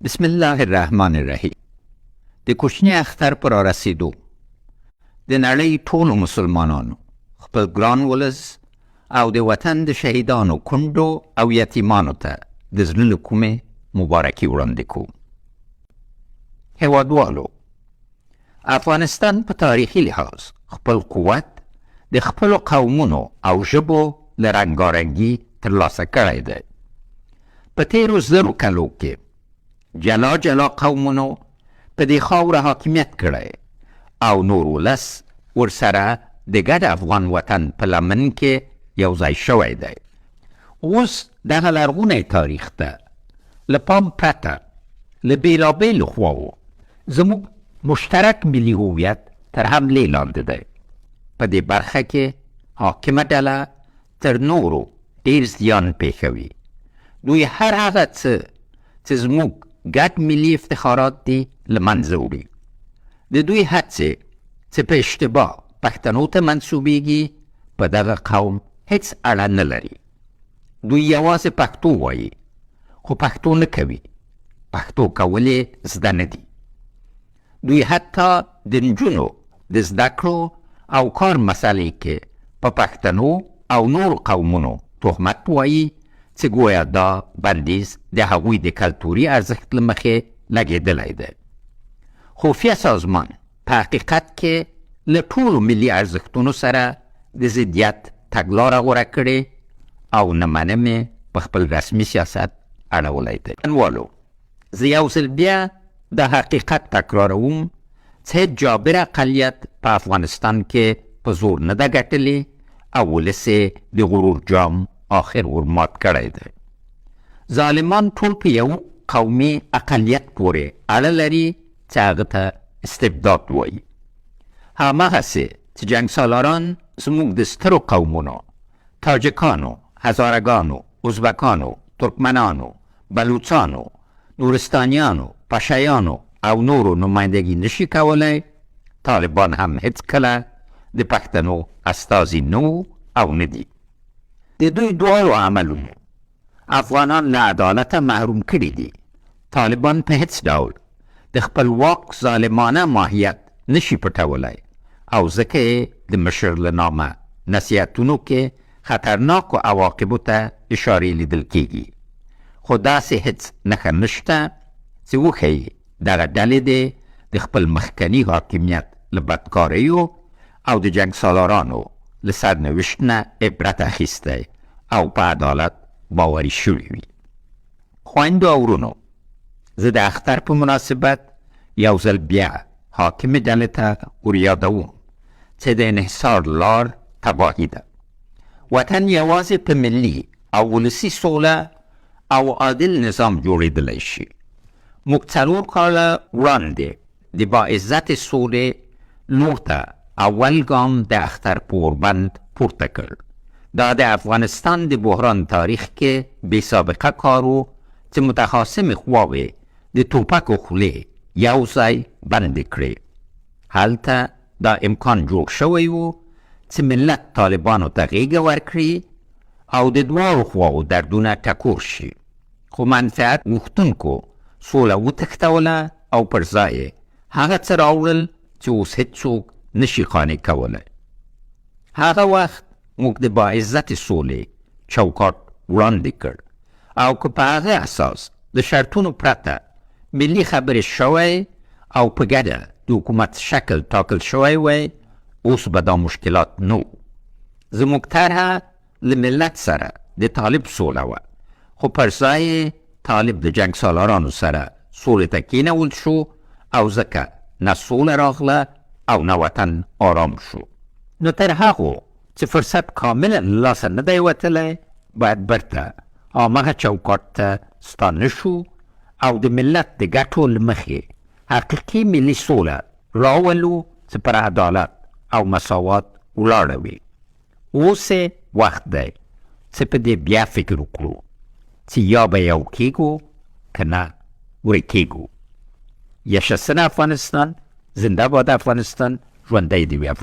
بسم الله الرحمن الرحیم. د کوچني اختر پر رسیدو د نړۍ ټولو مسلمانانو خپل ګران ولس او د وطن د شهیدانو کونډو او یتیمانو ته د زړه له کومې مبارکي وړاندې کوو. هیوادوالو، افغانستان په تاریخي لحاظ خپل قوت د خپلو قومونو او ژبو له رنګارنګي ترلاسه کړی دی. په تیرو زرو کلو کې جلا جلا قومونو په دې خاوره حاکمیت کړی او نور ولس ورسره د ګډ افغان وطن په لمن کې یو ځای شوی دی. اوس دغه لرغونی تاریخ ته له پام پرته له بېلابېلو خواوو زموږ مشترک ملي هویت تر حملې لاندې دی. په دې برخه کې حاکمه ډله تر نورو ډېر زیان پېښوي. دوی هر هغه څه چې زموږ ګډ ملي افتخارات دي له منځه وړي. د دوی هڅې چې په اشتباه پښتنو ته منسوبېږي په دغه قوم هیڅ اړه نه لري. دوی یوازې پښتو وایي خو پښتو نه کوي. پښتو کول یې زده نه دي. دوی حتی د نجونو د زده کړو او کار مسئلې کې په پښتنو او نور قومونو تهمت وایي چې ګویا دا بندیز د هغوی د کلتوري ارزښت له مخې لګېدلی دی. خفیه سازمان په حقیقت کې له ټولو ملي ارزښتونو سره د ضدیت تګلاره غوره کړې او نه منم یې په خپل رسمي سیاست اړولی دی. انوالو، زه یو ځل بیا د حقیقت تکراروم چې هېڅ جابر اقلیت په افغانستان کې په زور نه ده ګټلې او ولس یې د غرور جام آخر ورمات کړی دی. ظالمان ټول په یو قومي اقلیت پورې اړه لري چې هغه ته استبداد وایي. هماغسې چې جنګسالاران زموږ د سترو قومونو تاجکانو، هزارگانو، ازبکانو، ترکمنانو، بلوچانو، نورستانیانو، پشیانو او نورو نمایندګي نشي کولی، طالبان هم هیڅکله د پښتنو استازي نه او نه دي. د دوی دواړو عملونو افغانان له عدالته محروم کړي دي. طالبان په هیڅ ډول د خپل واک ظالمانه ماهیت نشي پټولی او ځکه یې د مشر له نامه نصیحتونو کې خطرناکو عواقبو ته اشارې لیدل کېږي. خو داسې هیڅ نښه نشته چې وښیي دغه ډلې دې د خپل مخکني حاکمیت له بدکاریو او د جنګسالارانو له سرنوشت نه عبرت اخیستی او په عدالت باوري شوي وي. خویندو او ورونو، زه د اختر په مناسبت یو ځل بیا حاکمې ډلې ته وریادوم چې د انحصار لار تباهي ده. وطن یوازې په ملي او ولسي سوله او عادل نظام جوړېدلی شي. موږ 4 کاله وړاندې د باعزت سولې لور ته اول ګام د اختر په اوربند پورته کړ. دا د افغانستان د بحران تاریخ کې بې سابقه کار و چې متخاصمې خواوې د ټوپکو خولې یو ځای بندې کړې. هلته دا امکان جوړ شوی و چې ملت طالبانو ته غېږه ورکړي او د دواړو خواوو دردونه ټکور شي. خو منفعت غوښتونکو سوله وتښتوله او پر ځای یې هغه څه راوړل چې اوس هېڅوک نشي قانع کولی. هغه وخت موږ د باعزت سولې چوکاټ وړاندې کړ او که په هغه اساس د شرطونو پرته ملي خبرې شوی او په ګډه د حکومت شکل ټاکل شوی وی، اوس به دا مشکلات نه و. زموږ طرحه له ملت سره د طالب سوله وه، خو پر ځای طالب د جنګسالارانو سره سولې ته کېنول شو او ځکه نه سوله راغله او نه وطن آرام شو. نو تر هغو چې فرصت کاملا له لاسه نه دی وتلی، باید برته هماغه چوکاټ ته ستانه شو او د ملت د ګټو له مخې حقیقي ملي سوله راولو چې پر عدالت او مساوات ولاړه وي. اوس وخت دی چې په دې بیا فکر وکړو چې یا به یو کېږو که نه ورې کېږو. یشسن افغانستان، زنده باد افغانستان، ژوندی دې وي افغانستان.